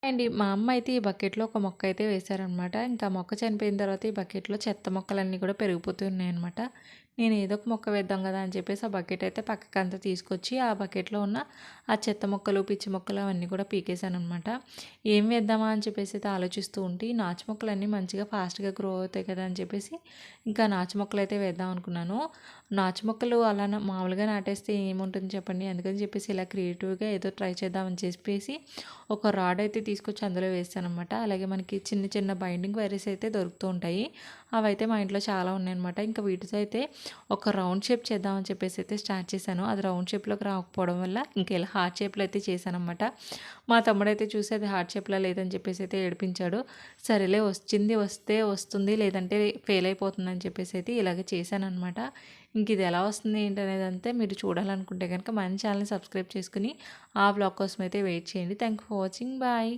అండి. మా అమ్మ అయితే ఈ బకెట్‌లో ఒక మొక్క అయితే వేశారనమాట. ఇంకా మొక్క చనిపోయిన తర్వాత ఈ బకెట్‌లో చెత్త మొక్కలన్నీ కూడా పెరిగిపోతూ ఉన్నాయన్నమాట. నేను ఏదో ఒక మొక్క వేద్దాం కదా అని చెప్పేసి ఆ బకెట్ అయితే పక్కకంతా తీసుకొచ్చి ఆ బకెట్‌లో ఉన్న ఆ చెత్త మొక్కలు, పిచ్చి మొక్కలు అవన్నీ కూడా పీకేసాననమాట. ఏం వేద్దామా అని చెప్పేసి అయితే ఆలోచిస్తూ ఉంటే ఈ నాచు మొక్కలన్నీ మంచిగా ఫాస్ట్‌గా గ్రో అవుతాయి కదా అని చెప్పేసి ఇంకా నాచు మొక్కలైతే వేద్దాం అనుకున్నాను. నాచు మొక్కలు అలా మామూలుగా నాటేస్తే ఏముంటుంది చెప్పండి. అందుకని చెప్పేసి ఇలా క్రియేటివ్‌గా ఏదో ట్రై చేద్దామని చెప్పేసి ఒక రాడ్ అయితే తీసుకొచ్చి అందులో వేసాననమాట. అలాగే మనకి చిన్న చిన్న బైండింగ్ వైరస్ అయితే దొరుకుతూ ఉంటాయి. అవైతే మా ఇంట్లో చాలా ఉన్నాయన్నమాట. ఇంకా వీటితో అయితే ఒక రౌండ్ షేప్ చేద్దామని చెప్పేసి అయితే స్టార్ట్ చేశాను. అది రౌండ్ షేప్‌లోకి రాకపోవడం వల్ల ఇంక ఇలా హార్ట్ షేప్‌లో అయితే చేశాననమాట. మా తమ్ముడైతే చూసి అది హార్ట్ షేప్‌లో లేదని చెప్పేసి అయితే ఏడిపించాడు. సరేలే వచ్చింది వస్తే వస్తుంది లేదంటే ఫెయిల్ అయిపోతుందని చెప్పేసి అయితే ఇలాగే చేశాననమాట. ఇంక ఇది ఎలా వస్తుంది ఏంటనేదంతే మీరు చూడాలనుకుంటే గనుక మన ఛానల్‌ని సబ్స్క్రైబ్ చేసుకొని ఆ వ్లాగ్ కోసం అయితే వెయిట్ చేయండి. Thank you for watching. Bye.